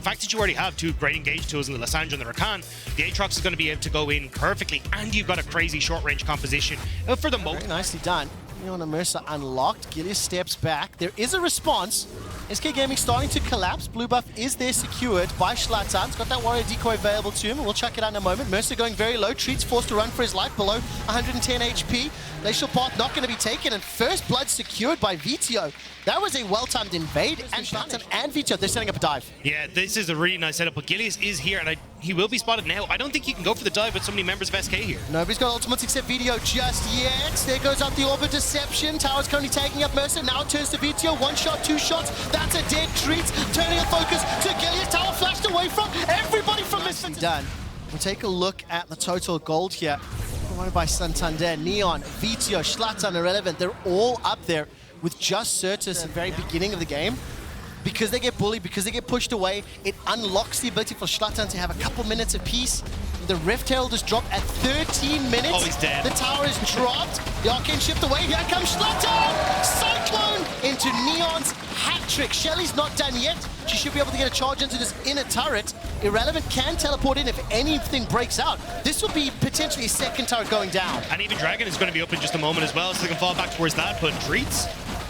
The fact that you already have two great engage tools in the Lissandra and the Rakan, the Aatrox is going to be able to go in perfectly, and you've got a crazy short-range composition for the most. Very nicely done. Neon and Mercer unlocked. Gilius steps back. There is a response. SK Gaming starting to collapse. Blue buff is there secured by Schlatan. He's got that warrior decoy available to him, and we'll check it out in a moment. Mercer going very low. Treats forced to run for his life below 110 HP. Glacial Path not going to be taken, and first blood secured by VTO. That was a well-timed invade, and Schlatan and VTO, they're setting up a dive. Yeah, this is a really nice setup, but Gilius is here, and he will be spotted now. I don't think he can go for the dive with so many members of SK here. Nobody's got ultimates except VTO just yet. There goes out the Orbit Deception. Tower's currently taking up Mercer. Now it turns to VTO. One shot, two shots. That's a dead treat. Turning a focus to Gilius. Tower flashed away from everybody from Misfits. Done. We'll take a look at the total gold here. Provided by Santander, Neon, VTO, Schlatan, Irrelevant. They're all up there with just Certus at the very beginning of the game. Because they get bullied, because they get pushed away, it unlocks the ability for Schlatan to have a couple minutes of peace. The Rift Herald is dropped at 13 minutes. Oh, he's dead. The tower is dropped. The Arcane shift away. Here comes Schlatan! Cyclone into Neon's hat trick. Shelly's not done yet. She should be able to get a charge into this inner turret. Irrelevant can teleport in if anything breaks out. This will be potentially a second turret going down. And even Dragon is going to be up in just a moment as well, so they can fall back towards that, but Treats.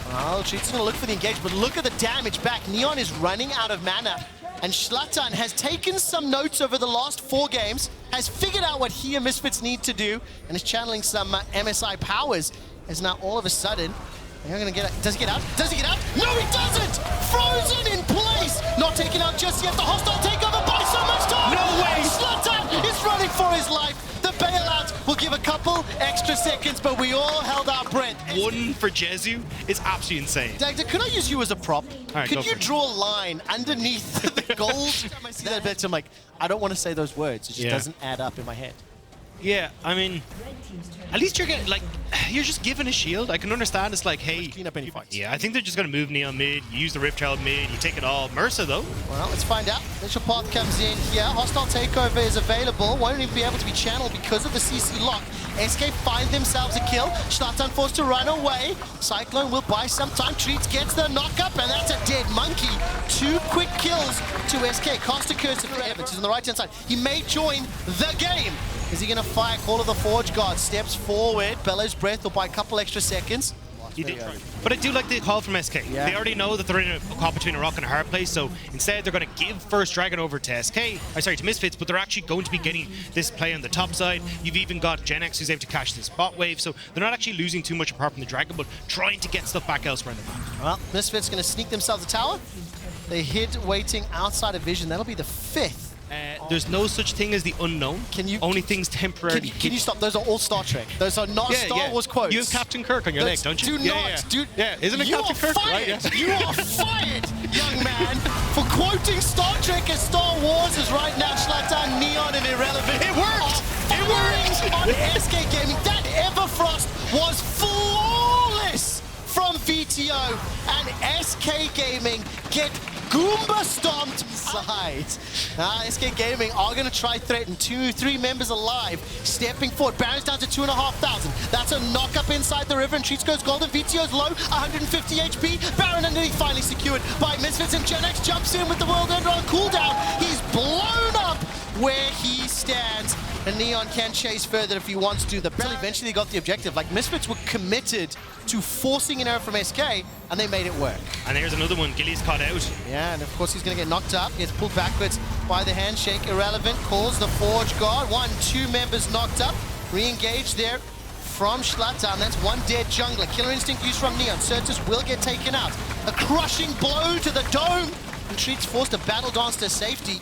Well, Treats is going to look for the engage, but look at the damage back. Neon is running out of mana. And Schlatan has taken some notes over the last 4 games, has figured out what he and Misfits need to do, and is channeling some MSI powers. As now all of a sudden, they're going to get out. Does he get out? Does he get out? No, he doesn't! Frozen in place! Not taken out just yet. The hostile takeover by so much time! No way! Schlatan is running for his life. The bailout will give a couple extra seconds, but we all held our breath. One for Jezu is absolutely insane. Dagda, could I use you as a prop? Right, could you draw a line underneath the gold? I see that bit, I'm like, I don't want to say those words. It just doesn't add up in my head. Yeah, I mean, at least you're getting, like, you're just given a shield. I can understand it's like, hey, clean up any fights. Yeah, I think they're just going to move Neon mid, you use the Rift Herald mid, you take it all. Mercer, though. Well, let's find out. Glacial Path comes in here. Hostile takeover is available. Won't even be able to be channeled because of the CC lock. SK find themselves a kill. Schlatan forced to run away. Cyclone will buy some time. Treats gets the knock-up, and that's a dead monkey. 2 quick kills to SK. Cast a curse for Evans. He's on the right-hand side. He may join the game. Is he going to fire Call of the Forge God? Steps forward. Bellows Breath will buy a couple extra seconds. He did try. But I do like the call from SK. Yeah. They already know that they're in a caught between a rock and a hard place, so instead they're going to give first Dragon over to to Misfits, but they're actually going to be getting this play on the top side. You've even got Gen X who's able to catch this bot wave, so they're not actually losing too much apart from the Dragon, but trying to get stuff back elsewhere in the map. Well, Misfits going to sneak themselves a tower. They hid waiting outside of vision. That'll be the 5th. There's no such thing as the unknown. Only things temporarily. Can you stop? Those are all Star Trek. Those are not Star Wars quotes. You have Captain Kirk on your leg, don't you? Do not. Isn't it Captain Kirk? Fired. Right, you are fired, young man, for quoting Star Trek as Star Wars is right now. Schlatan, Neon, and Irrelevant. It worked! It worked! On SK Gaming. That Everfrost was flawless from VTO, and SK Gaming get Goomba stomped sides. SK Gaming are going to try threaten 2-3 members alive. Stepping forward. Baron's down to 2,500. That's a knock up inside the river, and Treats goes golden. VTO's low, 150 HP. Baron underneath finally secured by Misfits, and Gen X jumps in with the World Ender on cooldown. He's blown up where he stands. And Neon can chase further if he wants to. The Baron eventually got the objective. Like, Misfits were committed to forcing an error from SK, and they made it work. And here's another one. Gilly's caught out. Yeah, and of course he's going to get knocked up. Gets pulled backwards by the handshake. Irrelevant calls the Forge Guard. 2 members knocked up. Re-engaged there from Schlatan. That's 1 dead jungler. Killer Instinct used from Neon. Certus will get taken out. A crushing blow to the dome. And Treats forced to battle dance to safety.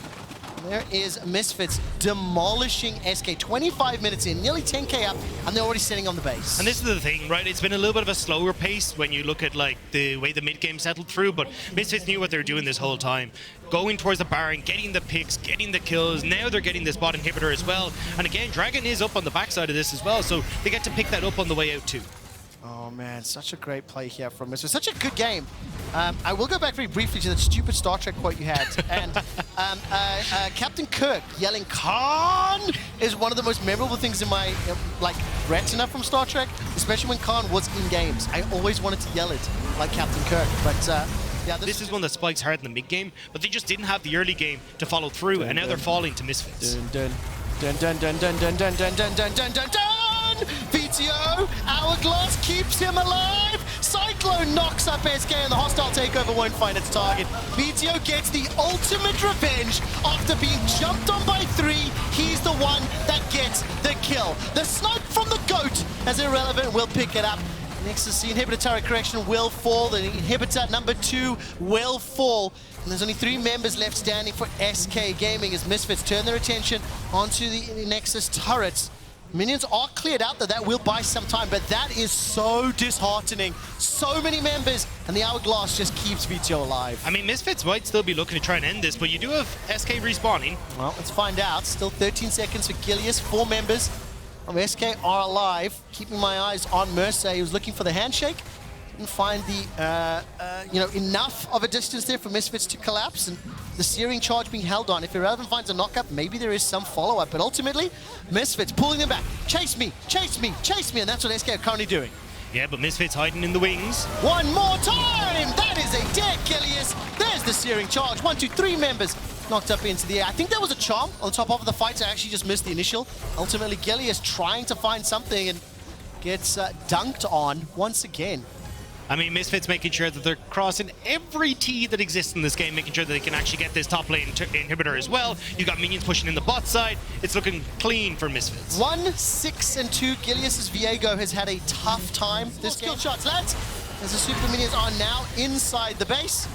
There is Misfits demolishing SK. 25 minutes in, nearly 10k up, and they're already sitting on the base. And this is the thing, right? It's been a little bit of a slower pace when you look at like the way the mid game settled through, but Misfits knew what they were doing this whole time. Going towards the Baron, getting the picks, getting the kills. Now they're getting this bot inhibitor as well. And again, Dragon is up on the backside of this as well, so they get to pick that up on the way out too. Oh man, such a great play here from Misfits. Such a good game. I will go back very briefly to that stupid Star Trek quote you had. And Captain Kirk yelling Khan is one of the most memorable things in my retina from Star Trek, especially when Khan was in games. I always wanted to yell it like Captain Kirk, but Yeah, this is one that spikes hard in the mid game, but they just didn't have the early game to follow through, and now they're falling to Misfits. VTO, Hourglass keeps him alive. Cyclone knocks up SK and the hostile takeover won't find its target. VTO gets the ultimate revenge after being jumped on by 3. He's the one that gets the kill. The snipe from the GOAT, as Irrelevant, will pick it up. Nexus, the inhibitor turret correction will fall. The inhibitor number 2 will fall. And there's only 3 members left standing for SK Gaming as Misfits turn their attention onto the Nexus turrets. Minions are cleared out, that will buy some time, but that is so disheartening. So many members, and the Hourglass just keeps VTO alive. I mean, Misfits might still be looking to try and end this, but you do have SK respawning. Well, let's find out. Still 13 seconds for Gilius. 4 members of SK are alive. Keeping my eyes on Mercer. He was looking for the handshake. Didn't find the, enough of a distance there for Misfits to collapse, and the searing charge being held on. If Irrelevant finds a knockup, maybe there is some follow-up, but ultimately, Misfits pulling them back. Chase me, chase me, chase me, and that's what SK are currently doing. Yeah, but Misfits hiding in the wings. One more time! That is a dead Gilius. There's the searing charge. 1, 2, 3 members knocked up into the air. I think there was a charm on top of the fighter. Actually just missed the initial. Ultimately, Gilius trying to find something and gets dunked on once again. I mean, Misfits making sure that they're crossing every T that exists in this game, making sure that they can actually get this top lane inhibitor as well. You got minions pushing in the bot side. It's looking clean for Misfits. 1, 6, and 2. Gilius' Viego has had a tough time this game. Skill shots, lads. As the super minions are now inside the base.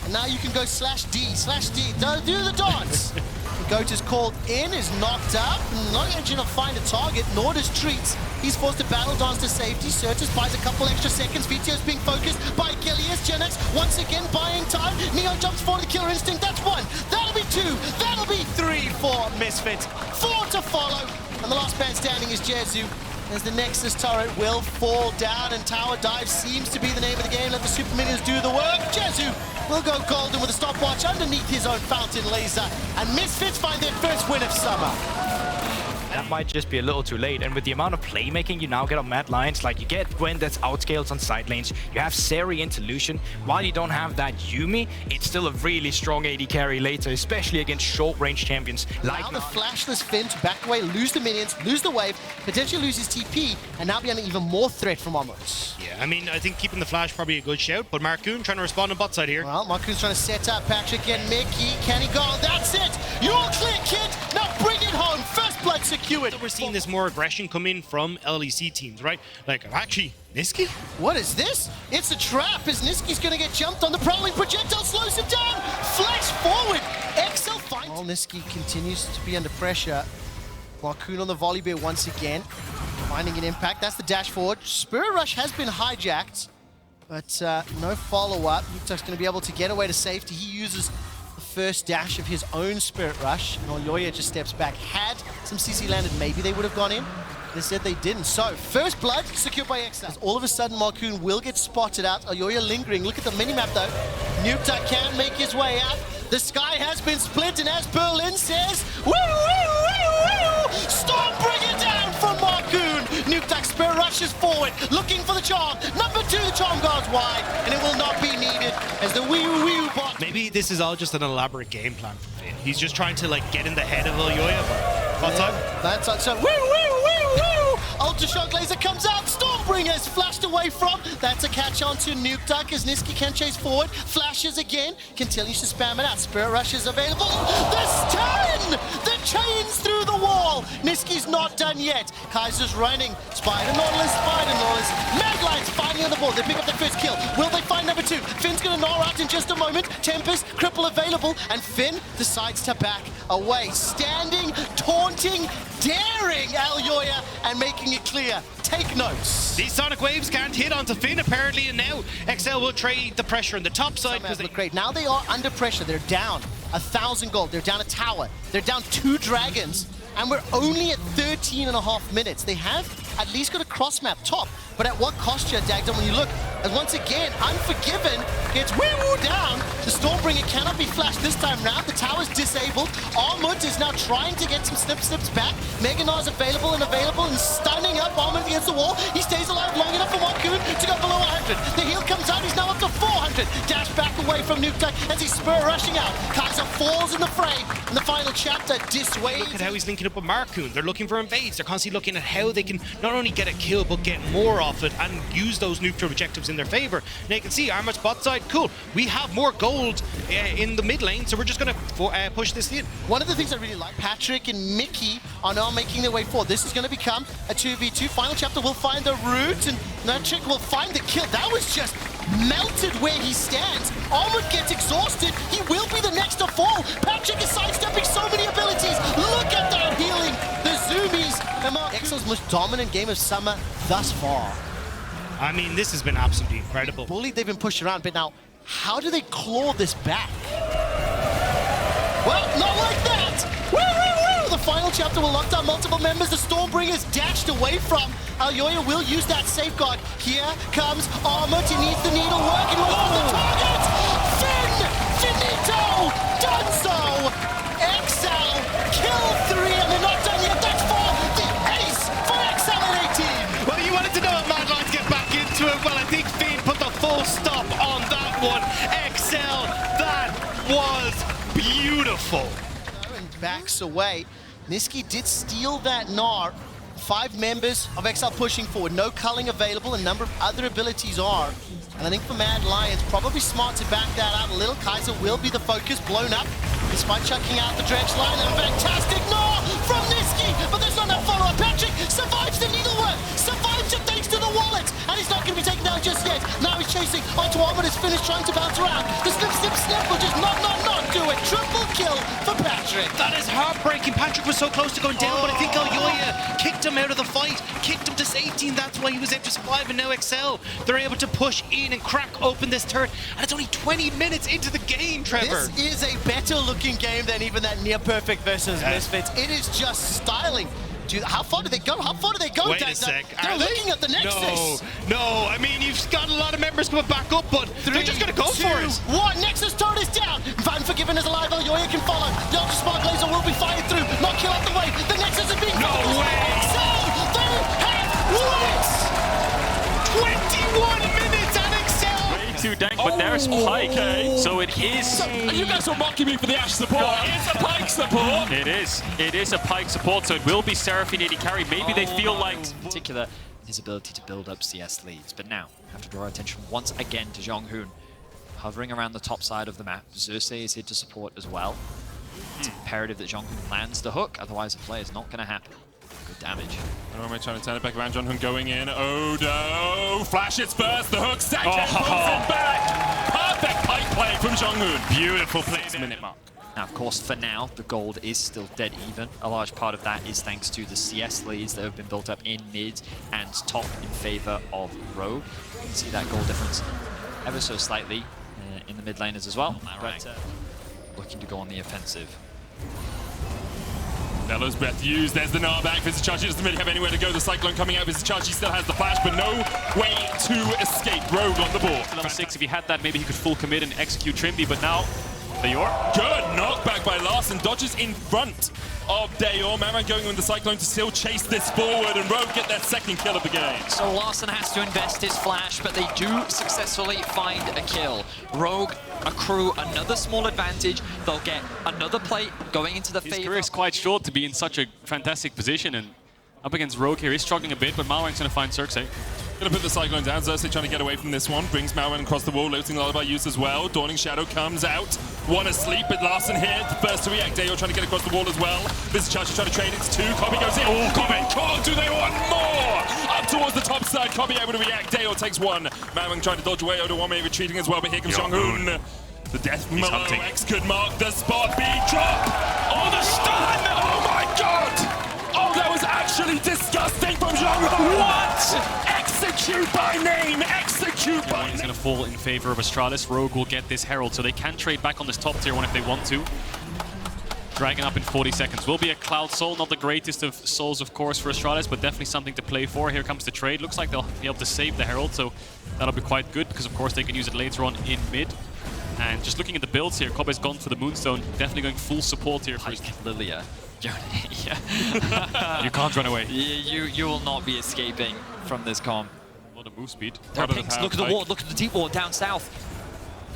And now you can go /D. Do the dance. The GOAT is called in, is knocked up. Not actually going to find a target, nor does Treats. He's forced to battle dance to safety. Certus buys a couple extra seconds. VTO's being focused by Gilius. Genex once again buying time. Neo jumps for the killer instinct. That's 1. That'll be 2. That'll be 3 for Misfits. 4 to follow. And the last man standing is Jezu. As the Nexus turret will fall down, and Tower Dive seems to be the name of the game. Let the super minions do the work. Jezu will go golden with a stopwatch underneath his own fountain laser. And Misfits find their first win of summer. That might just be a little too late, and with the amount of playmaking you now get on Mad Lions, like you get Gwen that's outscales on side lanes, you have Seri into Lucian. While you don't have that Yuumi, it's still a really strong AD carry later, especially against short-range champions. Now the flashless Finn to back away, lose the minions, lose the wave, potentially lose his TP, and now be under even more threat from Omos. Yeah, I mean, I think keeping the flash probably a good shout, but Marcoon trying to respond on bot side here. Well, Marcoon's trying to set up Patrick and Mickey. Can he go? That's it! You're all clear, kid! Now bring it home! First blood secured! So we're seeing this more aggression come in from LEC teams, right? Like, actually, Niski? What is this? It's a trap as Niski's gonna get jumped on. The prowling projectile slows him down! Flash forward! Excel finds... While Niski continues to be under pressure, Marcoon on the volley bear once again, finding an impact. That's the dash forward. Spirit Rush has been hijacked, but no follow-up. Nuktuk's gonna be able to get away to safety. He uses the first dash of his own Spirit Rush, and Olyoya just steps back. Had some CC landed, maybe they would have gone in. They said they didn't. So, first blood secured by Excel. All of a sudden, Marcoon will get spotted out. Olyoya lingering. Look at the minimap though. Nuktuk can make his way out. The sky has been split, and as Berlin says, woo, woo, woo, woo! Storm, bring it down from Marcoon! Nuktuk Spirit rushes forward, looking for the charm. Number 2, the charm goes wide, and it will not be needed as the wee bot. Maybe this is all just an elaborate game plan for Finn. He's just trying to, like, get in the head of Olyoya. What's up? That's on. So, woo, woo, woo, woo! Ultra Shock Laser comes out. Stormbringer's flashed away from. That's a catch onto Nuktuk as Niski can chase forward. Flashes again. Continues to spam it out. Spirit Rush is available. The stun! The chains through the wall. Niski's not done yet. Kaiser's running. Spider Nautilus. Maglite's fighting on the ball. They pick up their first kill. Will they find number 2? Finn's gonna gnaw out in just a moment. Tempest, cripple available, and Finn decides to back away. Standing, taunting, daring Olyoya, and making it clear. Take notes. These sonic waves can't hit onto Finn apparently, and now XL will trade the pressure on the top side because they look great. Now they are under pressure. They're down 1,000 gold. They're down a tower. They're down 2 dragons. And we're only at 13.5 minutes. They have at least got a cross map top. But at what cost, Dagdom, when you look, And once again, Unforgiven gets woo-woo down. The Stormbringer cannot be flashed this time round. The tower's disabled. Armut is now trying to get some snips back. Meganar's available and stunning up Armut against the wall. He stays alive long enough for Marcoon to go below 100. The heal comes out, he's now up to 400. Dash back away from Nuke as he's Spur rushing out. Kaiser falls in the fray. In the final chapter, dissuades. Look at how he's linking up with Marcoon. They're looking for invades. They're constantly looking at how they can not only get a kill, but get more off it and use those neutral objectives in their favor. Now you can see Armut's bot side, cool. We have more gold in the mid lane, so we're just going to push this in. One of the things I really like, Patrick and Mickey are now making their way forward. This is going to become a 2v2. Final chapter will find a route, and Patrick will find the kill. That was just melted where he stands. Armut gets exhausted. He will be the next to fall. Patrick is sidestepping so many abilities. Look at that healing. The zoomies. Excel's most dominant game of summer thus far. I mean, this has been absolutely incredible. Bullied, they've been pushed around, but now, how do they claw this back? Well, not like that! Woo, woo, woo! The final chapter will lock down multiple members. The Stormbringer's dashed away from. Alyoya will use that safeguard. Here comes Armut. He needs the needle working on the target! Finito! Done so! Excel, kill 3, and they're not done yet. That's for the ace for Excel at 18! Well, you wanted to know if Mad Lions get back into it. Well, I think Finn put the full stop on that one. Excel, that was beautiful. And backs away. Niski did steal that Gnar. 5 members of Excel pushing forward. No culling available. A number of other abilities are. And I think for Mad Lions, probably smart to back that out a little. Kaiser will be the focus, blown up, despite chucking out the dredge line. And a fantastic Gnar from Niski, but there's not enough follow-up. Patrick survives the needlework, survives it thanks to the wallet, and he's not going to be taken down just yet. Now he's chasing onto Armut, is finished trying to bounce around. The snip will just not do it. Triple kill for Patrick. That is heartbreaking. Patrick was so close to going down, but I think Alyoya kicked him out of the fight, kicked him to safety, and that's why he was able to survive. And now Excel, they're able to push in and crack open this turret, and it's only 20 minutes into the game, Trevor. This is a better looking game than even that near perfect versus Misfits. It is just styling. Dude, how far did they go? Wait a sec. They're looking at the Nexus. No. I mean, you've got a lot of members coming back up, but they're just going to go for it. 1. Nexus turret is down. Unforgiven is alive. Alyoya can follow. The Ultra Spark Laser will be fired through. Not kill out the way. The Nexus is being No way. Excel, they have won it. 21 minutes and Excel. Way too dank, but there's Pike. Okay. So it is. You guys were mocking me for the Ashe support. It's a Pike support. It is a Pike support, so it will be Seraphine AD carry. Maybe they feel like... In particular, his ability to build up CS leads. But now, have to draw attention once again to Jonghoon. Hovering around the top side of the map. Xerxes is here to support as well. It's imperative that Jonghoon lands the hook, otherwise the play is not going to happen. Good damage. Normally trying to turn it back around. Jonghoon going in. Odo! Flash it first. The hook second. Pulls it back. Perfect Pike play from Jonghoon. Beautiful play. Minute mark. Now, of course, for now, the gold is still dead even. A large part of that is thanks to the CS leads that have been built up in mid and top in favor of Rogue. You can see that gold difference ever so slightly in the mid laners as well. But looking to go on the offensive. Bellows breath used. There's the Gnar back. Vizichachi doesn't really have anywhere to go. The Cyclone coming out. Vizichachi still has the flash, but no way to escape. Rogue on the board. Level 6, if he had that, maybe he could full commit and execute Trimby, but now... Dayor. Good knockback by Larssen. Dodges in front of Dayor. Maran going with the Cyclone to still chase this forward, and Rogue get their second kill of the game. So Larssen has to invest his flash, but they do successfully find a kill. Rogue accrue another small advantage. They'll get another play going into the favor. His career is quite short to be in such a fantastic position, and up against Rogue here, he's struggling a bit, but Malrang's going to find Xerxes. Gonna put the Cyclone down. Xerxes trying to get away from this one. Brings Malran across the wall. Looting Lullaby use as well. Dawning Shadow comes out. One asleep, but Larssen here. The first to react. Dayor trying to get across the wall as well. Vizichachi trying to trade it to 2. Kobe goes in. Oh, Kobe! God, do they want more? Up towards the top side. Kobe able to react. Dayor takes 1. Malran trying to dodge away. Odawame retreating as well, but here comes Jonghoon. The Death Mellow X could mark the spot. Big drop! Oh, the stun! Oh my god! Oh, that was actually disgusting from Jonghoon! What? Execute by name! Execute by name! He's going to fall in favor of Astralis. Rogue will get this Herald, so they can trade back on this top tier one if they want to. Dragon up in 40 seconds. Will be a Cloud Soul, not the greatest of souls, of course, for Astralis, but definitely something to play for. Here comes the trade. Looks like they'll be able to save the Herald, so that'll be quite good, because of course they can use it later on in mid. And just looking at the builds here, Kobe's gone for the Moonstone, definitely going full support here for his... Lilia. Yeah. You can't run away. You will not be escaping from this comp. A lot of move speed. There are pinks. Look at the ward. Look at the deep ward down south.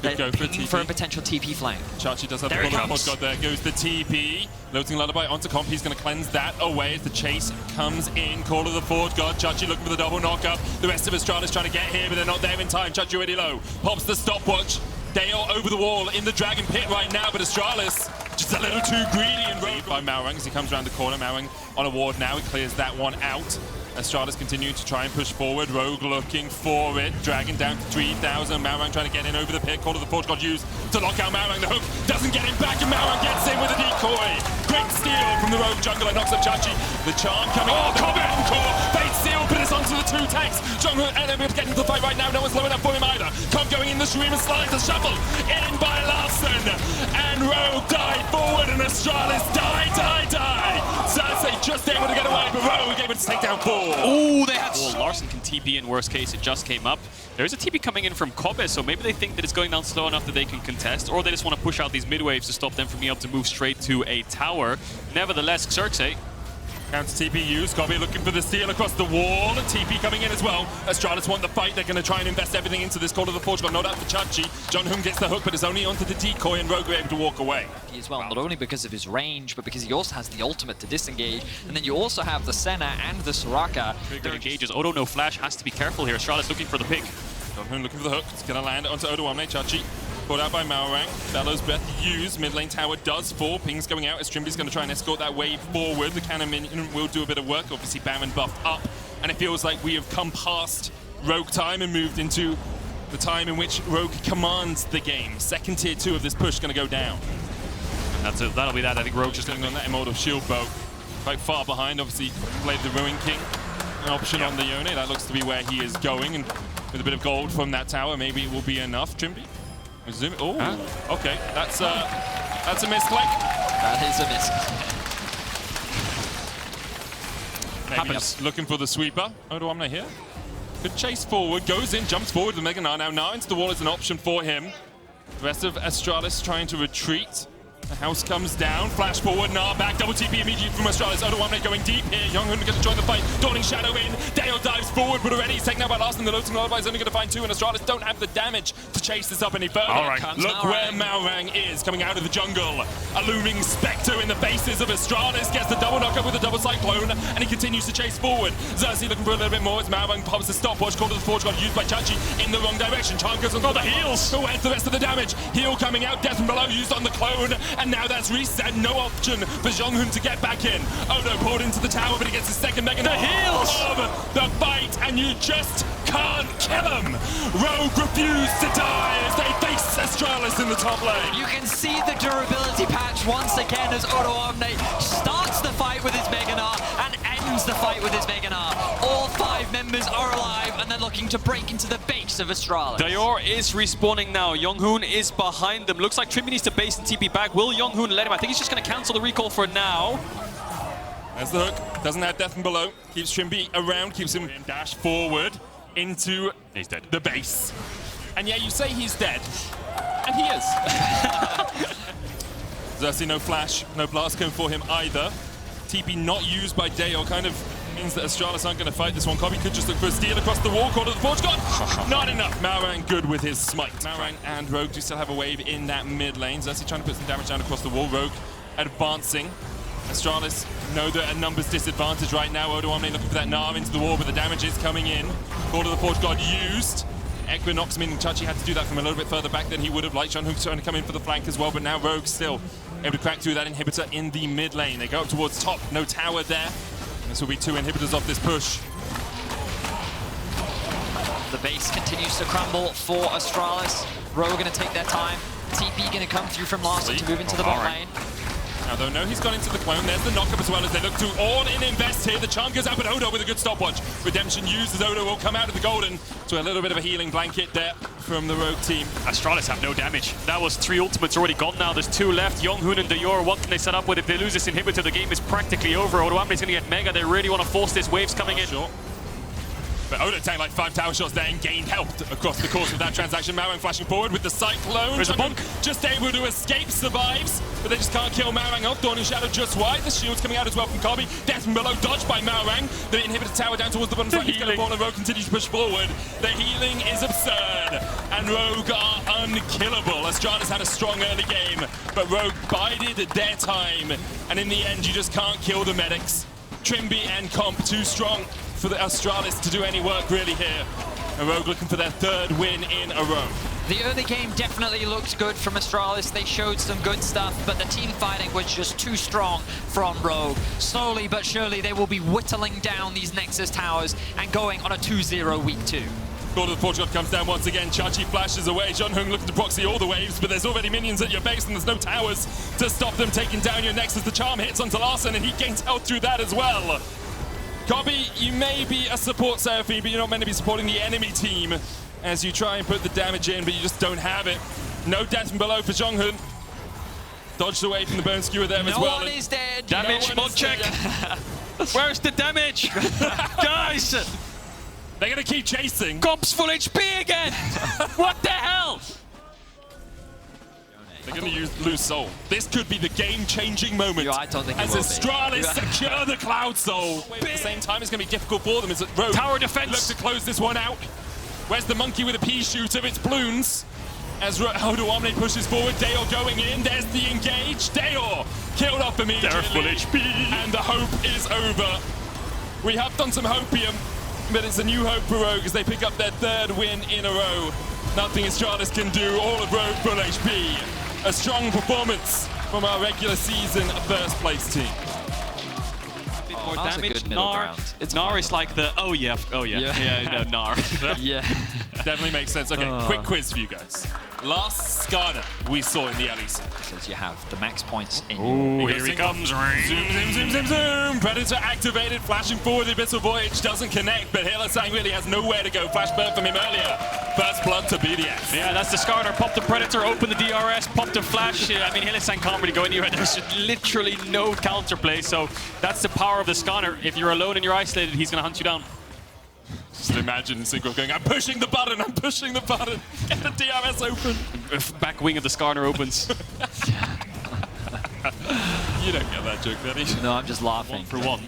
Good go for a Pinging TP. for a potential TP flank. Chachi does have There the he pull comes. God. There goes the TP. Loading Lullaby onto comp. He's going to cleanse that away as the chase comes in. Call of the Forge God. Chachi looking for the double knockup. The rest of Astralis trying to get here, but they're not there in time. Chachi already low. Pops the stopwatch. Dale over the wall in the Dragon Pit right now, but Astralis just a little too greedy and rogue by Malrang as he comes around the corner. Malrang on a ward now. He clears that one out. Astralis continuing to try and push forward. Rogue looking for it. Dragon down to 3,000. Malrang trying to get in over the pit. Call of the Forge God used to lock out Malrang. The hook doesn't get him back, and Malrang gets in with a decoy. Great steal from the Rogue jungler. Knocks up Chachi. The charm coming out. Kobe encore. Bait steal, but it's onto the two tanks. Jungler and they're getting to the fight right now. No one's low enough for him either. Cobb going in the stream and slides the shuffle. In by Larson. And Rogue died forward, and Astralis die. Cersei just able to get away, but Rogue able to take down 4. Oh, they had... Well, Larson can TP in worst case. It just came up. There's a TP coming in from Kobe, so maybe they think that it's going down slow enough that they can contest, or they just want to push out these mid waves to stop them from being able to move straight to a tower. Nevertheless, Xerxes... Counter TP used. Kobe looking for the steal across the wall. TP coming in as well. Astralis want the fight. They're going to try and invest everything into this Call of the Forge God. Not out for Chachi. John Hoon gets the hook, but it's only onto the decoy, and Rogue able to walk away. He as well, not only because of his range, but because he also has the ultimate to disengage. And then you also have the Senna and the Soraka. Good engages. Odo no flash. Has to be careful here. Astralis looking for the pick. John Hoon looking for the hook. It's going to land onto Odoamne. Chachi caught out by Malrang. Bellows Breath used. Mid lane tower does fall. Ping's going out as Trimby's going to try and escort that wave forward. The cannon minion will do a bit of work. Obviously, Baron buffed up. And it feels like we have come past Rogue time and moved into the time in which Rogue commands the game. Second tier 2 of this push going to go down. That's it. That'll be that. I think Rogue Just going on that immortal shield bow. Quite far behind. Obviously, played the Ruin King. An option on the Yone. That looks to be where he is going. And with a bit of gold from that tower, maybe it will be enough. Trimby. Zoom. Oh, okay. That's a misclick. That is a miss. Happens. Looking for the sweeper. Odoamne here. Good chase forward. Goes in, jumps forward with Mega Gnar. Now Gnar into the wall is an option for him. The rest of Astralis trying to retreat. The house comes down, flash forward, Gnar back, double TP immediately from Astralis. Odoamne going deep here. Younghun going to join the fight. Dawning Shadow in. Dale dives forward, but already he's taken out by Larson. The Loading Lullaby is only going to find 2, and Astralis don't have the damage to chase this up any further. All right. Look where Malrang is coming out of the jungle. A looming spectre in the bases of Astralis. Gets the double knockup with a double cyclone, and he continues to chase forward. Xerxes looking for a little bit more as Malrang pops the stopwatch. Call to the Forge God used by Chachi in the wrong direction. Charm goes on the heals. Who where's the rest of the damage? Heal coming out. Death from below used on the clone, and now that's reset. No option for Jonghun to get back in. Odo poured into the tower, but he gets his second Mega Gnar. The heals of the fight, and you just can't kill him. Rogue refused to die as they face Astralis in the top lane. You can see the durability patch once again as Odoamne starts the fight with his Mega Gnar and ends the fight with his Mega Gnar. All 5 members are alive, and they're looking to break into the base of Astralis. Dior is respawning now. Younghoon is behind them. Looks like Trimby needs to base and TP back. Will Younghoon let him? I think he's just going to cancel the recall for now. There's the hook. Doesn't have death from below. Keeps Trimby around. Keeps him dash forward into He's dead. the base. And yeah, you say he's dead. And he is. Xerxes, no flash. No blast cone for him either. TP not used by Dale. Kind of means that Astralis aren't going to fight this one. Kobe could just look for a steal across the wall. Call to the Forge God. Not enough. Malrang good with his smite. Malrang and Rogue do still have a wave in that mid lane. Xerxes trying to put some damage down across the wall. Rogue advancing. Astralis know they're at a numbers disadvantage right now. Odoamne looking for that Gnar into the wall, but the damage is coming in. Call to the Forge God used. Equinox, meaning Chachi had to do that from a little bit further back than he would have liked. Jonhoon's trying to come in for the flank as well, but now Rogue still able to crack through that inhibitor in the mid lane. They go up towards top. No tower there. This will be 2 inhibitors off this push. The base continues to crumble for Astralis. Rogue going to take their time. TP going to come through from Larson to move into the bot lane. Now, though, no, he's gone into the clone. There's the knockup as well as they look to all-in invest here. The charm goes out, but Odo with a good stopwatch. Redemption used as Odo will come out of the golden to a little bit of a healing blanket there. from the Rogue team. Astralis have no damage. That was 3 ultimates already gone now. There's 2 left. Younghun and Dior, what can they set up with? If they lose this inhibitor, the game is practically over. Odoamne's gonna get Mega. They really want to force this. Waves coming in. Sure. But Odo tanked like 5 tower shots there and gained health across the course of that transaction. Marang flashing forward with the Cyclone. There's a bunk. Just able to escape, survives, but they just can't kill Marang off. Dawning Shadow just wide. The shield's coming out as well from Kobe. Death from below, dodged by Marang. The inhibitor tower down towards the bottom flank. He's going to fall, and Rogue continues to push forward. The healing is absurd, and Rogue are unkillable. Astralis had a strong early game, but Rogue bided their time, and in the end, you just can't kill the medics. Trimby and Comp too strong for the Astralis to do any work really here. And Rogue looking for their 3rd win in a row. The early game definitely looked good from Astralis. They showed some good stuff, but the team fighting was just too strong from Rogue. Slowly but surely, they will be whittling down these Nexus towers and going on a 2-0 week 2. Call of the Portugal comes down once again. Chachi flashes away. Jeonhung looking to proxy all the waves, but there's already minions at your base and there's no towers to stop them taking down your Nexus. The charm hits onto Larson and he gains health through that as well. Kobe, you may be a support Seraphine, but you're not meant to be supporting the enemy team as you try and put the damage in, but you just don't have it. No death from below for Jeonghun. Dodged away from the Bone Skewer there as well. No one is dead. Damage, mod check. Where's the damage? Guys! They're going to keep chasing. Comp's full HP again! What the hell? They're going to lose Soul. This could be the game-changing moment. I don't think it as will Astralis be. secure the Cloud Soul. At the same time, it's going to be difficult for them. It's Rogue. Tower defense. Look to close this one out. Where's the monkey with a pea shooter? It's Bloons. As Odoamne pushes forward, Dayor going in. There's the engage. Dayor killed off immediately. They're full HP. And the hope is over. We have done some hopium, but it's a new hope for Rogue as they pick up their 3rd win in a row. Nothing Astralis can do. All of Rogue full HP. A strong performance from our regular season first place team. More That's a damage. good middle Nar. ground. It's Nar fine. is like the yeah, no, Nar. Yeah. Definitely makes sense. Okay, quick quiz for you guys. Last Skarner we saw in the LEC. Since you have the max points in Ooh, here he comes. Zoom. Predator activated, flashing forward. The Abyssal Voyage doesn't connect, but Hylissang really has nowhere to go. Flash burn from him earlier. First blood to BDS. Yeah, that's the Skarner. Pop the Predator, open the DRS, pop the Flash. I mean, Hylissang can't really go anywhere. There's literally no counterplay, so that's the power of the Skarner. If you're alone and you're isolated, he's going to hunt you down. Just imagine Synchro going, I'm pushing the button. Get the DRS open. Back wing of the Skarner opens. You don't get that joke, Benny. No, I'm just laughing. 1 for 1.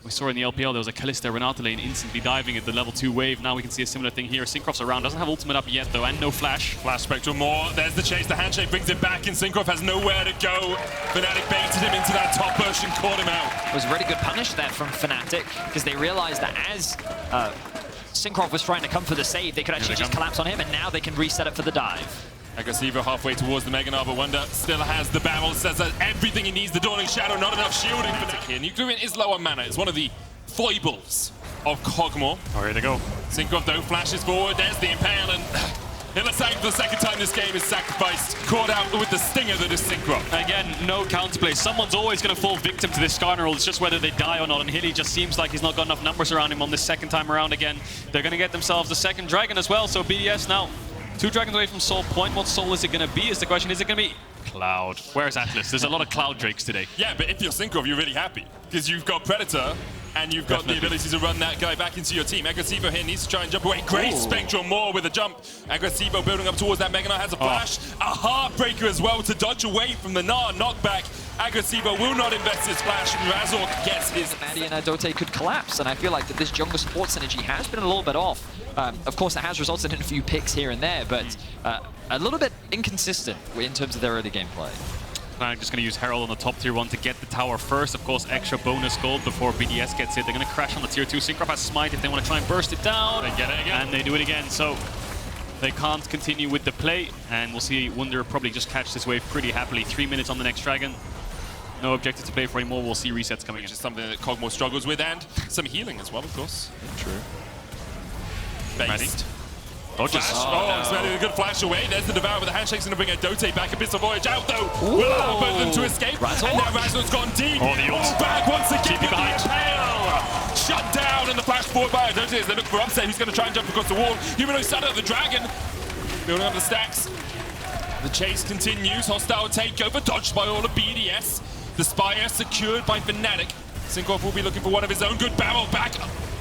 We saw in the LPL, there was a Kalista Renata lane instantly diving at the level 2 wave. Now we can see a similar thing here. Syncroft's around, doesn't have ultimate up yet though, and no flash. Flash Spectral more. There's the chase. The handshake brings it back, and Syncroft has nowhere to go. Fnatic baited him into that top push and caught him out. It was a really good punish there from Fnatic because they realized that as Syncroft was trying to come for the save, they could actually just collapse on him, and now they can reset it for the dive. Aggressivo halfway towards the Mega Gnar, but Wonder still has the barrel, says that everything he needs, the Dawning Shadow, not enough shielding for Fnatic here. Nuclear is low on mana. It's one of the foibles of Kog'Maw. Oh, here they go. Syncroft though flashes forward. There's the Impale, and Hylissang for the 2nd time this game is sacrificed. Caught out with the stinger that is Syncroft. Again, no counterplay. Someone's always going to fall victim to this Skarner roll. It's just whether they die or not. And Hilly just seems like he's not got enough numbers around him on this 2nd time around again. They're going to get themselves the 2nd dragon as well. So BDS now 2 dragons away from Soul Point. What Soul is it going to be is the question. Is it going to be Cloud? Where's Atlas? There's a lot of Cloud Drakes today. Yeah, but if you're Syncroft, you're really happy because you've got Predator and you've got the ability to run that guy back into your team. Aggressivo here needs to try and jump away. Great Spectral more with a jump. Aggressivo building up towards that Mega Gnar, has a flash. A Heartbreaker as well to dodge away from the Gnar knockback. Aggressivo will not invest his flash, and Razork gets his... Maddie and Dote could collapse, and I feel like that this jungle support synergy has been a little bit off. Of course, it has resulted in a few picks here and there, but a little bit inconsistent in terms of their early gameplay. I'm just going to use Herald on the top tier 1 to get the tower first. Of course, extra bonus gold before BDS gets it. They're going to crash on the tier 2. Syncroft has Smite if they want to try and burst it down. They get it again. And they do it again. So they can't continue with the play. And we'll see Wunder probably just catch this wave pretty happily. 3 minutes on the next dragon. No objective to play for anymore. We'll see resets coming in. Which is something that Kog'Maw struggles with, and some healing as well, of course. True. Based. Dodges. It's a good flash away. There's the Devour with the handshake's going to bring a Dote back. Abyssal Voyage out though. Will allow both of them to escape. Razor. And now Razor's gone deep. Oh, the ult. Back once again. TP behind. Shut down, and the flash forward by Dote as they look for upset. He's going to try and jump across the wall. Humanoid Shadow, the dragon. Building up the stacks. The chase continues. Hostile takeover dodged by all of BDS. The Spire secured by Fnatic. Syncroft will be looking for one of his own. Good barrel back.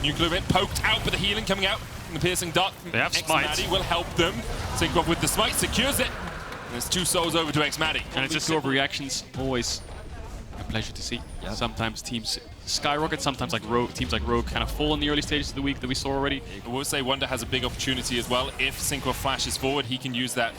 Nuclear Vent poked out, but the healing coming out. And the piercing dart from They have smite. XMADI will help them. Syncroft with the smite secures it. And there's 2 souls over to XMADI. And it's just sort of reactions, always a pleasure to see. Yep. Sometimes teams skyrocket, sometimes like Rogue, teams like Rogue kind of fall in the early stages of the week that we saw already. I will say Wonder has a big opportunity as well. If Syncroft flashes forward, he can use that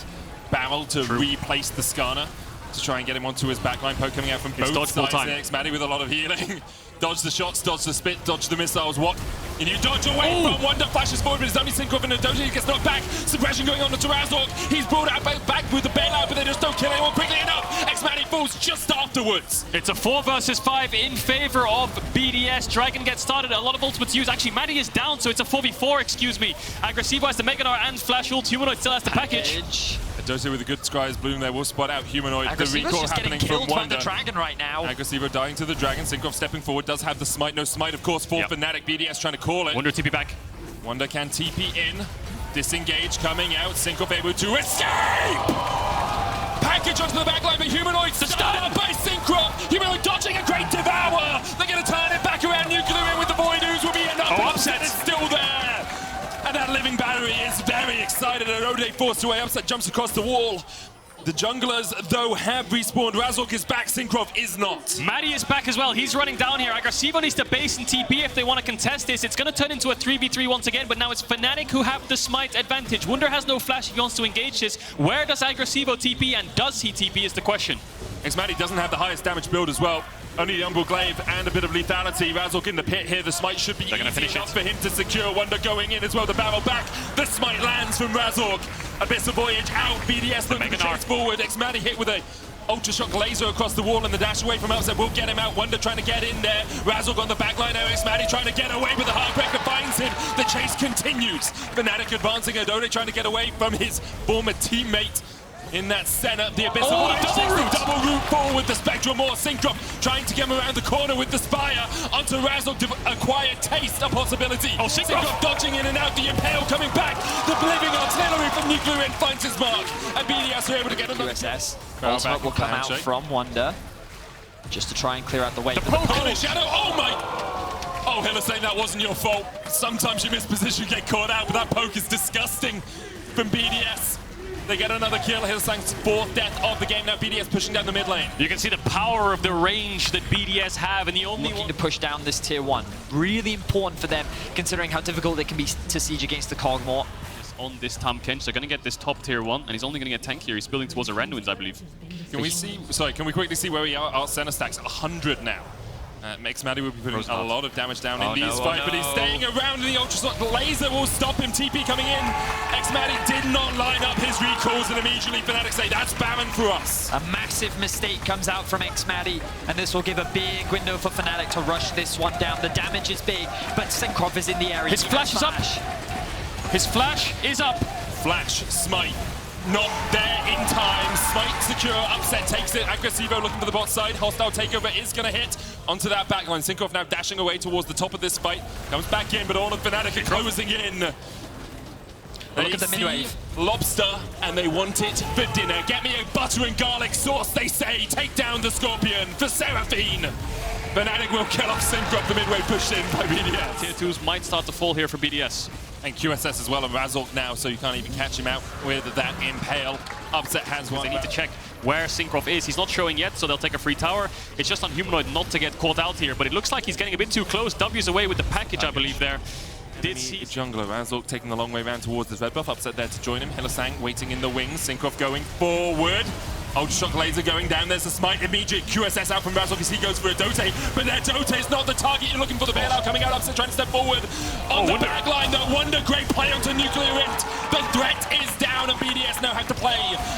barrel to replace the Skarner to try and get him onto his backline. Poke coming out from both dodgeable sides. time. XMADI with a lot of healing. Dodge the shots, dodge the spit, dodge the missiles. What? And you dodge away from Wonder, flashes forward, but it's only Syncroft and Adote. He gets knocked back. Suppression going on to Razork. He's brought out back with the bailout, but they just don't kill anyone quickly enough. XMADI falls just afterwards. It's a 4 versus 5 in favor of BDS. Dragon gets started. A lot of ultimates used. Actually, Maddie is down, so it's a 4v4, excuse me. Aggressivo has the Meganar and Flash ult. Humanoid still has the package. Adote with a good Scry's Bloom there will spot out Humanoid. The Aggressivo's recall just getting happening killed from by Wonder. the Dragon right now. Aggressivo dying to the Dragon. Syncroft stepping forward, does have the smite. No smite, of course, for Fnatic. BDS trying to call it. Wonder TP back. Wonder can TP in. Disengage coming out. Syncroft able to escape! Package onto the backline, but Humanoid stunned by Syncroft. Humanoid dodging a great devour. They're going to turn it back around. Nuclear in with the Void Ooze will be enough. Upset is still there. And that living battery is very excited. Adote forced away. Upset jumps across the wall. The junglers, though, have respawned. Razork is back, Syncroft is not. Maddie is back as well. He's running down here. Aggressivo needs to base and TP if they want to contest this. It's going to turn into a 3v3 once again, but now it's Fnatic who have the smite advantage. Wonder has no flash if he wants to engage this. Where does Aggressivo TP, and does he TP is the question. XMADI doesn't have the highest damage build as well. Only the Umbral Glaive and a bit of lethality. Razork in the pit here. The smite should be easy enough for him to secure. Wonder going in as well. The barrel back. The smite lands from Razork. Abyss of Voyage out. BDS looking to chase forward. XMADI hit with a Ultra Shock laser across the wall, and the dash away from Upset will get him out. Wonder trying to get in there. Razork on the backline. XMADI trying to get away, but the Heartbreaker finds him. The chase continues. Fnatic advancing. Adote trying to get away from his former teammate. In that center, the Abyss of Voyage double root forward. The Spectral Maw. Syncroft trying to get him around the corner with the Spire onto Razork to acquire taste, a possibility. Syncroft dodging in and out. The Impale coming back. The living artillery from Nuclear End finds his mark, and BDS are able to get another. USS. Ultimate will come out from Wonder, just to try and clear out the way. The poke Shadow. Oh my! Oh, Hiller saying that wasn't your fault. Sometimes you miss position, get caught out, but that poke is disgusting from BDS. They get another kill. Hillsang's 4th death of the game. Now BDS pushing down the mid lane. You can see the power of the range that BDS have, and the only looking to push down this tier 1. Really important for them, considering how difficult it can be to siege against the Kog'Maw. On this Tahm Kench, they're going to get this top tier 1, and he's only going to get tankier. He's building towards a Renwins, I believe. Can we see? Sorry, can we quickly see where we are? Our center stacks 100 now. XMADI will be putting a lot of damage down in these fights, but he's staying around in the Ultra. The laser will stop him. TP coming in. XMADI did not line up his recalls, and immediately Fnatic say that's Baron for us. A massive mistake comes out from XMADI, and this will give a big window for Fnatic to rush this one down. The damage is big, but Syncroft is in the area. His flash is up. His flash is up. Flash, smite. Not there in time. Smite secure. Upset takes it. Aggressivo looking for the bot side. Hostile takeover is going to hit onto that backline. Syncroft now dashing away towards the top of this fight. Comes back in, but all of Fnatic are closing in. Look at the mid-wave. Lobster, and they want it for dinner. Get me a butter and garlic sauce, they say. Take down the Scorpion for Seraphine. Fnatic will kill off Syncroft. The mid-wave pushed in by BDS. Tier 2s might start to fall here for BDS. And QSS as well, and Razork now, so you can't even catch him out with that Impale. Upset has one. They need to check where Syncroft is. He's not showing yet, so they'll take a free tower. It's just on Humanoid not to get caught out here, but it looks like he's getting a bit too close. W's away with the package, I believe, there. Did see jungler Razork taking the long way around towards this red buff. Upset there to join him. Hillsang waiting in the wings. Syncroft going forward. Ultra Shock laser going down. There's a smite. Immediate QSS out from Razork as he goes for Adote. But Adote is not the target. You're looking for the bailout coming out. Upset trying to step forward. On the back line, though. Wonder, great play onto Nuclear Int. The threat is down, and BDS now have to play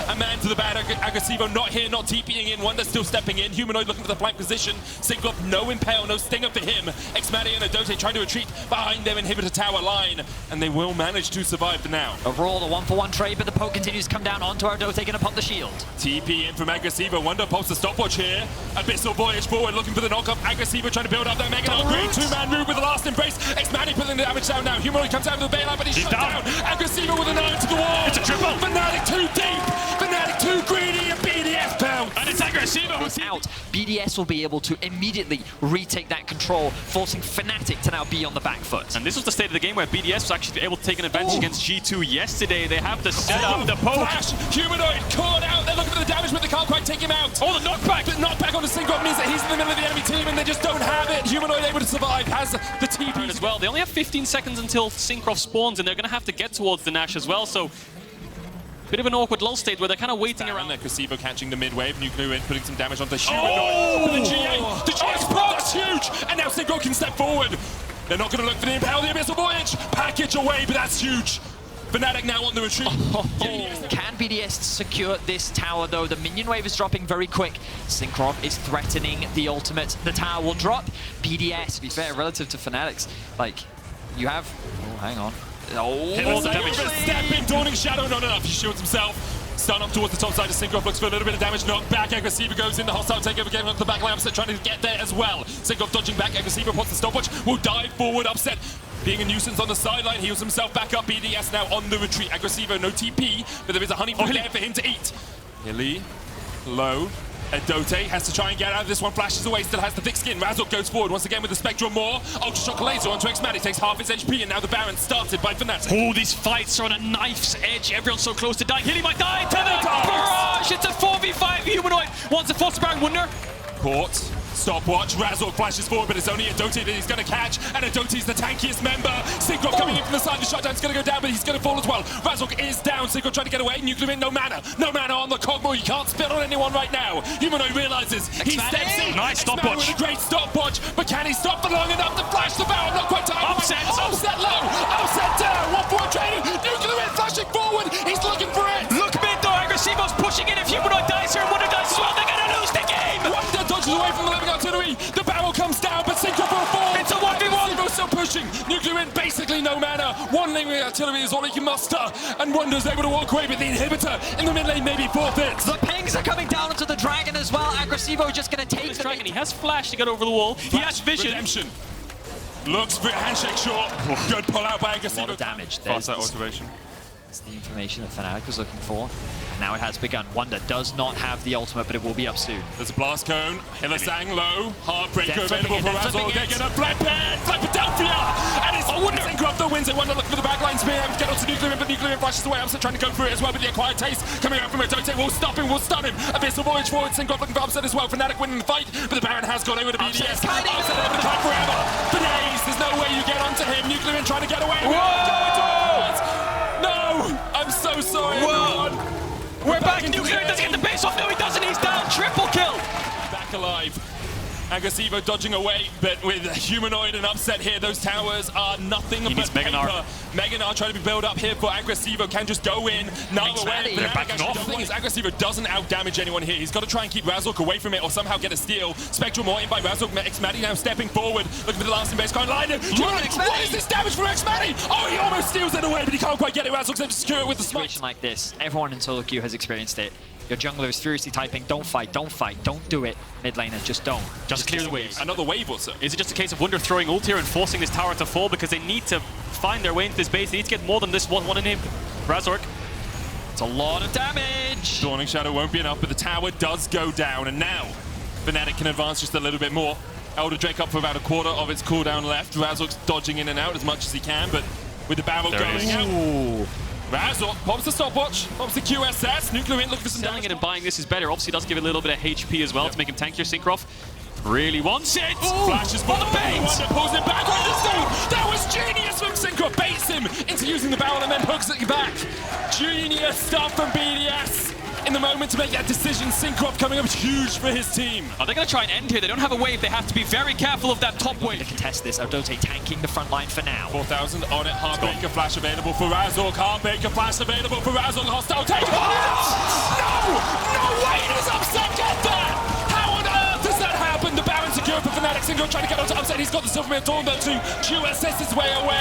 a man to the bad. Aggressivo not here, not TPing in. Wonder still stepping in. Humanoid looking for the flank position. Syncroft, no Impale, no Stinger for him. XMADI and Adote trying to retreat behind their inhibitor tower line. And they will manage to survive for now. Overall, the 1-for-1 trade, but the poke continues to come down onto Adote, going to pop the shield. TP TP in from Aggressivo. Wonder pops the stopwatch here. Abyssal Voyage forward, looking for the knockoff. Aggressivo trying to build up that Mega Knight. Green two-man move with the last embrace. Xmani pulling the damage down now. Humanoid comes out of the bailout, but he's shut down. Aggressivo with an eye to the wall. It's a triple. Fnatic too deep. Fnatic too greedy, and BDS pounds. And it's Aggressivo who's out. BDS will be able to immediately retake that control, forcing Fnatic to now be on the back foot. And this was the state of the game where BDS was actually able to take an advantage against G2 yesterday. They have the setup, the poke. Flash, Humanoid caught out. They're looking for the damage, but they can't quite take him out. Oh, the knockback! The knockback on the Synchro means that he's in the middle of the enemy team, and they just don't have it. Humanoid able to survive, has the TP as well. They only have 15 seconds until Syncroft spawns, and they're going to have to get towards the Nash as well. So, bit of an awkward lull state where they're kind of waiting around. Aggressivo catching the mid-wave, Nuclear in, putting some damage onto Humanoid. The GA, the GA's proc, that's huge! And now Synchro can step forward. They're not going to look for the Impale, the Abyssal Voyage. Package away, but that's huge. Fnatic now on the retreat. Can BDS secure this tower though? The minion wave is dropping very quick. Syncroft is threatening the ultimate. The tower will drop. BDS, to be fair, relative to Fnatic's, like, you have... Oh, hang on. Oh, Stepping, Dawning Shadow, not enough. He shields himself. Stun up towards the top side of Synchroft, looks for a little bit of damage. Knocked back, Aggressivo goes in, the hostile takeover, getting up the back line. Upset trying to get there as well. Synchroft dodging back, Aggressivo pops the stopwatch, will dive forward. Upset being a nuisance on the sideline, heals himself back up. BDS now on the retreat. Aggressivo, no TP, but there is a honeypot there for him to eat. Hilly, low. Adote has to try and get out of this one, flashes away, still has the thick skin. Razork goes forward once again with the Spectral Maw. Ultra Shock Laser onto Xmani, takes half his HP, and now the Baron started by Fnatic. Oh, these fights are on a knife's edge. Everyone's so close to dying. Hilly might die. Barrage! It's a 4v5 Humanoid. Wants to force the Baron. Wonder. Caught. Stopwatch, Razork flashes forward, but it's only Adote that he's going to catch, and Adote's the tankiest member. Synchro coming in from the side, the shutdown's going to go down, but he's going to fall as well. Razork is down, Synchro trying to get away, Nuclear in, no mana on the Cogmore, you can't spit on anyone right now. Humanoid realizes, he steps in. Nice stopwatch. With a great stopwatch, but can he stop for long enough to flash the barrel? Not quite time. Upset. Upset low, upset down, 1-4 trading, Nuclear in, flashing forward, he's looking for it. Look mid though, Aggressivo's pushing in. If Humanoid dies here and Wonder dies as well, they're going to lose the game. Wonder dodges away from the living artillery. The barrel comes down, but Synchro will fall. It's a 1v1. Synchro's still pushing. Nuclear in, basically no mana. One living artillery is all he can muster, and Wonder's able to walk away, but the inhibitor in the mid lane maybe forfeits. The pings are coming down onto the Dragon as well. Aggressivo just going to take the Dragon. He has flash to get over the wall. He has vision. Redemption. Looks for a handshake short. Good pull out by Aggressivo. A lot of damage. Fast that automation. That's the information that Fnatic was looking for. And now it has begun. Wonder does not have the ultimate, but it will be up soon. There's a blast cone. Hillisang low. Heartbreaker available for Razork. They're going to Philadelphia! And it's Syncroft that wins it. Wonder looking for the backline spear. Get onto Nuclear in, but Nuclear in flashes away. Upset trying to go through it as well, but the acquired taste coming out from Adote. We'll stop him, we'll stun him. Abyssal Voyage forward. Syncroft looking for Upset as well. Fnatic winning the fight, but the Baron has gone over to BDS. Upset over the top forever. For days, there's no way you get onto him. Nuclear in trying to get away. No! I'm so sorry, everyone. We're back. Nuclear doesn't get the base off. No, he doesn't. He's down. Triple kill. Back alive. Aggressivo dodging away, but with Humanoid and Upset here, those towers are nothing but Mega paper. Mega Gnar trying to be built up here for Aggressivo, can just go in, Gnar away. They're backing off. The thing is, Aggressivo doesn't out-damage anyone here. He's got to try and keep Razork away from it or somehow get a steal. Spectral Maw in by Razork, Xmani now stepping forward, looking for the last base card line. What is this damage from Xmani? Oh, he almost steals it away, but he can't quite get it. Razork's able to secure it with the smite. Situation like this, everyone in solo queue has experienced it. Your jungler is furiously typing, don't fight, don't do it. Mid laner, just don't. Just clear the waves. Another wave or so. Is it just a case of Wonder throwing ult here and forcing this tower to fall because they need to find their way into this base? They need to get more than this one in him. Razork. It's a lot of damage. Dawning Shadow won't be enough, but the tower does go down, and now Fnatic can advance just a little bit more. Elder Drake up for about a quarter of its cooldown left. Razork's dodging in and out as much as he can, but with the barrel going out. Razork pops the stopwatch, pops the QSS. Nuclear in looking for some Selling it and buying this is better. Obviously, it does give it a little bit of HP as well to make him tankier. Syncroft really wants it. Flashes for the bait. Wonder pulls it back. That was genius from Syncroft. Baits him into using the barrel and then hooks it back. Genius stuff from BDS. In the moment to make that decision, Syncroft coming up huge for his team. Are they going to try and end here? They don't have a wave. They have to be very careful of that top wave. To contest this, Adote tanking the front line for now. 4,000 on it. Heartbreaker flash available for Razork. Heartbreaker flash available for Razork. Hostile take. No way does Upset get that! How on earth does that happen? The Baron secure for Fnatic. Syndrome trying to get onto Upset. He's got the Silvermere Dawn though to QSS his way away.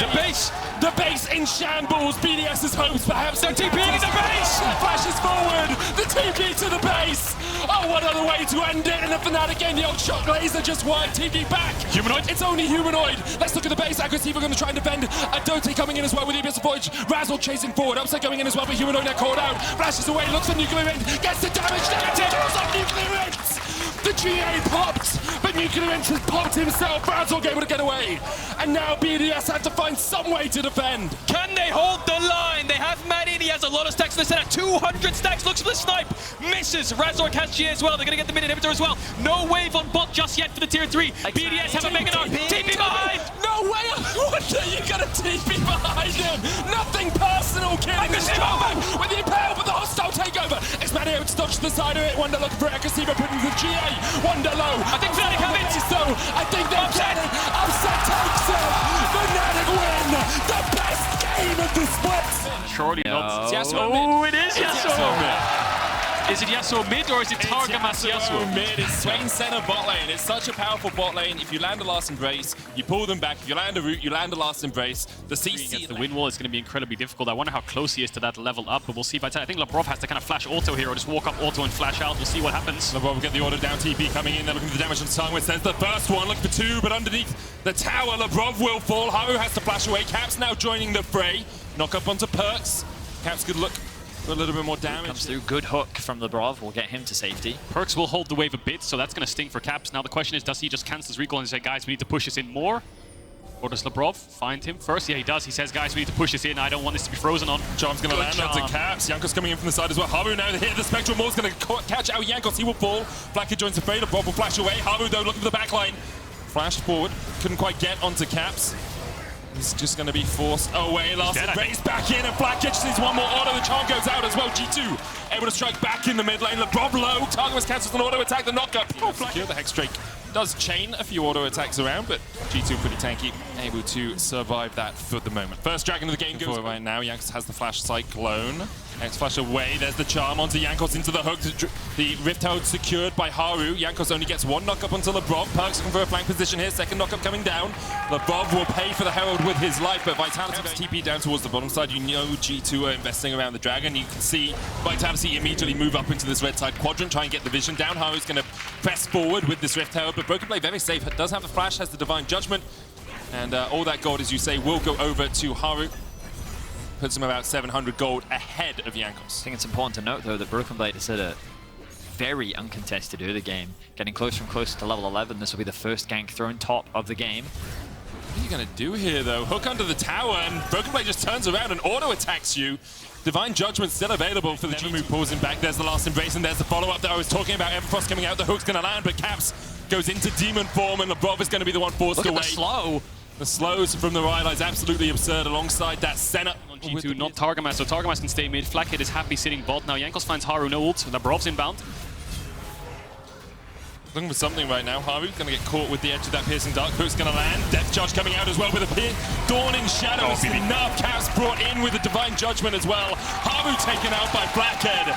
The base in shambles. BDS's hopes perhaps. The TP to the base! Flashes forward. The TP to the base. Oh, what other way to end it in a Fnatic game. The old shock laser just wiped TP back. Humanoid? It's only Humanoid. Let's look at the base. Aggressive are going to try and defend. Doty coming in as well with the Abyss of Voyage. Razzle chasing forward. Upset going in as well, but Humanoid now called out. Flashes away, looks for Nuclear Int. Gets the damage. Kills on Nuclear Int. The GA popped, but Nuclear Int has popped himself. Razzle able to get away. And now BDS have to find some way to defend. Can they hold the line? They have Matt in, he has a lot of stacks in the center. 200 stacks, looks for the snipe. Misses. Razork has GA as well. They're going to get the mid inhibitor as well. No wave on bot just yet for the tier 3. BDS have a mega knock. TP behind. No way! What are you gonna TP behind him? Nothing personal, kid. In this moment with the impale, but the hostile takeover. It's Manny able to dodge to the side of it. Wonder looking for Akasiba, putting the GA. Wonder low. I think Fnatic have it. So I think they're upset. Upset takes it. Fnatic win the best game of the split. Surely not. Yasuo mid. It is Yasuo. Is it Yasuo mid or is it Targamas Yasuo? Mid. It's Swain center bot lane. It's such a powerful bot lane. If you land a last embrace, you pull them back. If you land a root, you land a last embrace. The CC the win wall is going to be incredibly difficult. I wonder how close he is to that level up, but we'll see. I think Labrov has to kind of flash auto here or just walk up auto and flash out. We'll see what happens. Labrov will get the order down. TP coming in. They're looking for the damage on Songway. Sends the first one. Looking for two, but underneath the tower, Labrov will fall. Haru has to flash away. Caps now joining the fray. Knock up onto Perks. Caps could look for a little bit more damage. Comes through, good hook from Labrov, will get him to safety. Perks will hold the wave a bit, so that's going to sting for Caps. Now the question is, does he just cancel his recall and say, guys, we need to push this in more? Or does Labrov find him first? Yeah, he does. He says, guys, we need to push this in. I don't want this to be frozen on. Charm's going to land onto Caps. Jankos coming in from the side as well. Haru now here. The Spectral Maul's going to catch out Jankos. He will fall. Blacker joins the fray. Labrov will flash away. Haru, though, looking for the backline. Flash forward. Couldn't quite get onto Caps. He's just going to be forced away. Last race back in, and Black catches his one more auto. The charm goes out as well. G2 able to strike back in the mid lane. Labrov low. Targamas cancels an auto attack. The knockup. Secure the Hexdrake. Does chain a few auto attacks around, but G2 pretty tanky, able to survive that for the moment. First dragon of the game goes right now. Jankos has the flash cyclone. X flash away. There's the charm onto Jankos into the hook. The Rift Herald secured by Haru. Jankos only gets one knockup onto Labrov. Perks looking for a flank position here. Second knockup coming down. Labrov will pay for the Herald with his life, but Vitality TP down towards the bottom side. You know G2 are investing around the dragon. You can see Vitality immediately move up into this red side quadrant, try and get the vision down. Haru's going to press forward with this Rift Herald, but Broken Blade very safe. It does have the flash, has the Divine Judgment, and all that gold, as you say, will go over to Haru. Puts him about 700 gold ahead of Jankos. I think it's important to note, though, that Broken Blade is at a very uncontested early game, getting closer and closer to level 11. This will be the first gank thrown top of the game. What are you going to do here, though? Hook under the tower, and Broken Blade just turns around and auto-attacks you. Divine Judgment still available for the G2. Move pausing back. There's the last embrace, and there's the follow-up that I was talking about. Everfrost coming out. The hook's going to land, but Caps goes into demon form, and Labrov is going to be the one forced away. Look at the slow. The slows from the Rylai is absolutely absurd alongside that Senna. On G2, not Targamas, so Targamas can stay mid. Flakkid is happy sitting bot. Now Jankos finds Haru, no ult. Labrov's inbound. Looking for something right now. Haru's going to get caught with the edge of that piercing dark. Hook's going to land. Death Charge coming out as well with a Dawning Shadow. It's enough. Caps brought in with the Divine Judgment as well. Haru taken out by Blackhead.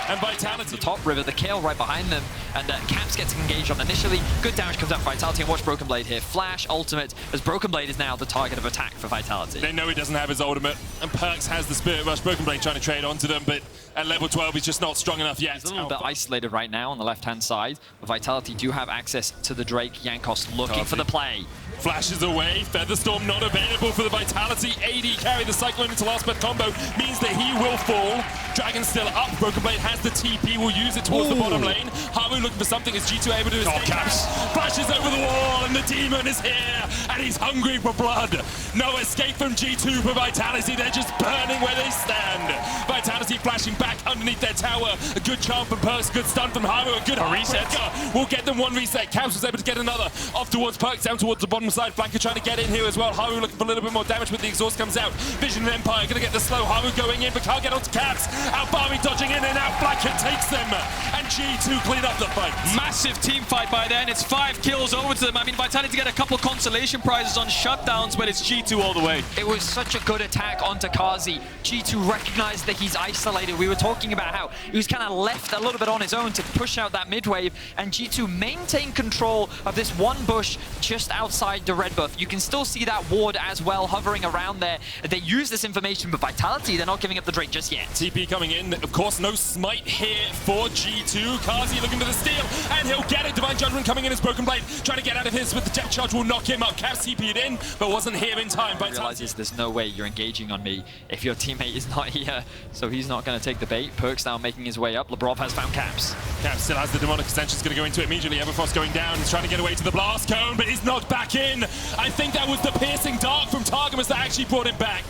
And Vitality. The top river, the kill right behind them, and Caps gets engaged on initially. Good damage comes out for Vitality, and watch Broken Blade here. Flash, ultimate, as Broken Blade is now the target of attack for Vitality. They know he doesn't have his ultimate, and Perks has the Spirit Rush. Broken Blade trying to trade onto them, but at level 12 he's just not strong enough yet. He's a little bit isolated right now on the left-hand side, but Vitality do have access to the Drake. Jankos looking for the play. Flashes away. Featherstorm not available for the Vitality. AD carry the Cyclone into last bet combo means that he will fall. Dragon still up. Broken Blade has the TP. Will use it towards the bottom lane. Haru looking for something. Is G2 able to escape? Caps flashes over the wall, and the demon is here, and he's hungry for blood. No escape from G2 for Vitality. They're just burning where they stand. Vitality flashing back underneath their tower. A good charm from Perks. Good stun from Haru. A good reset. Will get them one reset. Caps was able to get another. Off towards Perks, down towards the bottom side. Flanker trying to get in here as well. Haru looking for a little bit more damage, but the exhaust comes out. Vision and Empire gonna get the slow. Haru going in, but can't get onto Caps. Albari dodging in and out. Blackhead takes them, and G2 clean up the fight. massive team fight by then. It's 5 kills over to them. I mean, Vitality get a couple consolation prizes on shutdowns, but it's G2 all the way. It was such a good attack onto Kazi. G2 recognized that he's isolated. We were talking about how he was kind of left a little bit on his own to push out that mid wave, and G2 maintained control of this one bush just outside the red buff. You can still see that ward as well hovering around there. They use this information, but Vitality, they're not giving up the Drake just yet. TP coming in. Of course, no smite here for G2. Kazi looking for the steal, and he'll get it. Divine Judgment coming in as Broken Blade, trying to get out of his, but the depth charge will knock him up. Caps TP'd in, but wasn't here in time. Realizes there's no way you're engaging on me if your teammate is not here, so he's not going to take the bait. Perkz now making his way up. Labrov has found Caps. Caps still has the demonic extension, going to go into it immediately. Everfrost going down, he's trying to get away to the blast cone, but he's knocked back in. I think that was the piercing dart from Targamas that actually brought him back.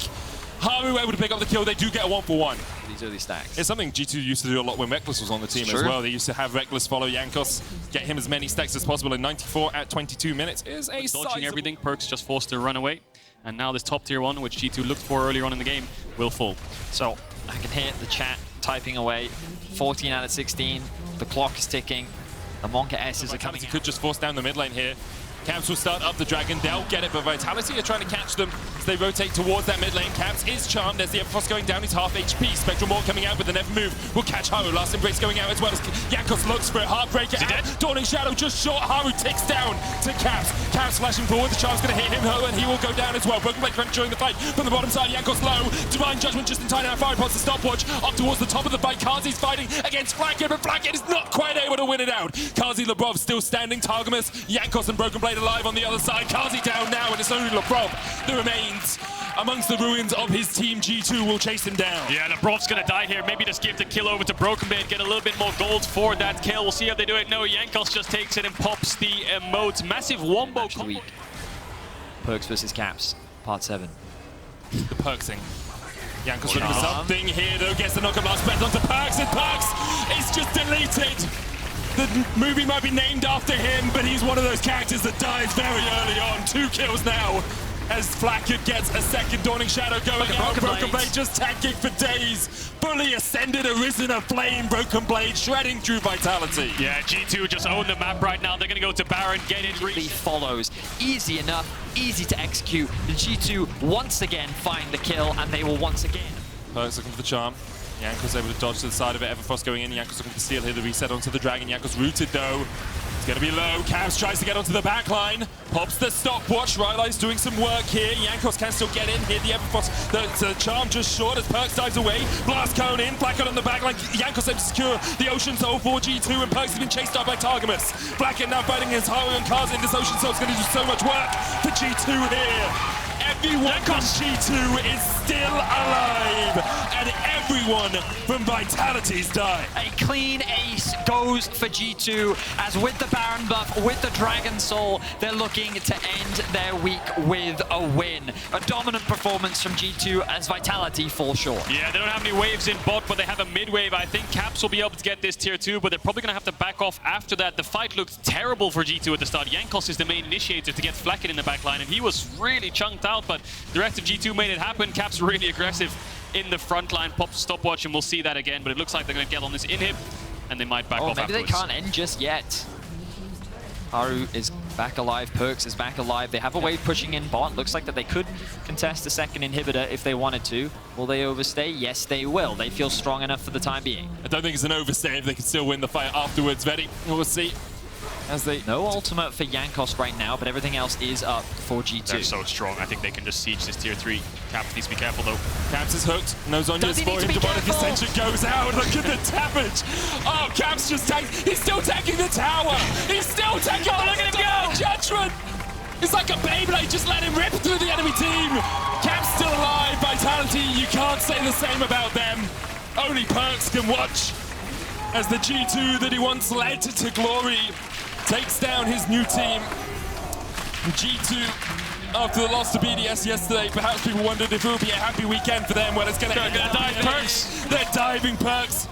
Haru able to pick up the kill. They do get a 1-for-1. These early stacks. It's something G2 used to do a lot when Reckless was on the team as well. They used to have Reckless follow Jankos, get him as many stacks as possible, and 94 at 22 minutes is a Dodging everything, Perkz just forced to run away. And now this top tier 1, which G2 looked for earlier on in the game, will fall. So I can hear the chat typing away. 14 out of 16. The clock is ticking. The Monka S's are coming He out. could just force down the mid lane here. Caps will start up the dragon, they'll get it, but Vitality are trying to catch them as they rotate towards that mid lane. Caps is charmed, there's the Everfrost going down, he's half HP. Spectral Maw coming out with the never move, will catch Haru. Last Embrace going out as well as Jankos looks for it, Heartbreaker out. Dawning Shadow just short, Haru ticks down to Caps. Caps flashing forward, the charm's going to hit him, and he will go down as well. Broken Blade trying during the fight from the bottom side, Jankos low. Divine Judgment just in time now, Fire Pots the stopwatch up towards the top of the fight. Kazi's fighting against Flacket, but Flacket is not quite able to win it out. Kazi, Labrov still standing, Targamas, Jankos and Broken Blade alive on the other side. Kazi down now, and it's only Labrov that remains amongst the ruins of his team. G2 will chase him down. Yeah, Labrov's gonna die here. Maybe just give the kill over to Broken Blade, get a little bit more gold for that kill. We'll see how they do it. No, Jankos just takes it and pops the emote. Massive wombo. Match of the week. Perkz versus Caps, part 7. The Perksing. Jankos looking for something here, though. Gets the knock-up blast back onto Perkz, and Perkz is just deleted. The movie might be named after him, but he's one of those characters that dies very early on. 2 kills now as Flacket gets a second Dawning Shadow going out. Broken Blade just tanking for days. Fully ascended, arisen a flame. Broken Blade shredding through Vitality. Yeah, G2 just own the map right now. They're going to go to Baron, get it. He follows. Easy enough, easy to execute. The G2 once again find the kill, and they will once again. Perkz looking for the charm. Jankos able to dodge to the side of it. Everfrost going in. Jankos looking to steal here. The reset onto the dragon. Jankos rooted though. It's going to be low. Caps tries to get onto the back line. Pops the stopwatch. Ryli's doing some work here. Jankos can still get in here. The Everfrost, the charm just short as Perkz dives away. Blast cone in. Blackheart on the back line. Jankos able to secure the Ocean Soul for G2, and Perkz has been chased out by Targamas. Blackheart now fighting against Haru and Kaza. This Ocean Soul is going to do so much work for G2 here. Everyone from G2 is still alive, and everyone from Vitality's died. A clean ace goes for G2, as with the Baron buff, with the Dragon Soul, they're looking to end their week with a win. A dominant performance from G2 as Vitality fall short. Yeah, they don't have any waves in bot, but they have a mid wave. I think Caps will be able to get this tier 2, but they're probably going to have to back off after that. The fight looked terrible for G2 at the start. Jankos is the main initiator to get Flacket in the back line, and he was really chunked out, but the rest of G2 made it happen. Caps really aggressive in the front line, pops stopwatch, and we'll see that again, but it looks like they're going to get on this inhib, and they might back off maybe afterwards. They can't end just yet. Haru is back alive, Perkz is back alive. They have a wave pushing in bot. Looks like that they could contest the second inhibitor if they wanted to. Will they overstay? Yes, they will. They feel strong enough for the time being. I don't think it's an overstay if they can still win the fight afterwards. Very, we'll see. As they no ultimate for Jankos right now, but everything else is up for G2. They're so strong. I think they can just siege this tier 3. Caps needs to be careful though. Caps is hooked. No Zonya's for him. Demonic Ascension goes out. Look at the damage. Oh, Caps just tanked. He's still taking the tower. He's still taking look at him go. Judgment. It's like a Beyblade. Just let him rip through the enemy team. Caps still alive. Vitality, you can't say the same about them. Only Perkz can watch as the G2 that he once led to glory takes down his new team. G2, after the loss to BDS yesterday, perhaps people wondered if it would be a happy weekend for them. Well, it's going to dive Perkz. They're diving Perkz,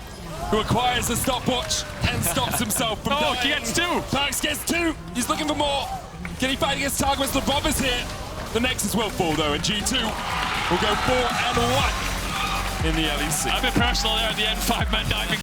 who acquires a stopwatch and stops himself from dying. He gets 2. Perkz gets 2. He's looking for more. Can he fight against Targamas? Labrov is here. The Nexus will fall, though, and G2 will go 4-1 in the LEC. A bit personal there at the end, 5-man diving.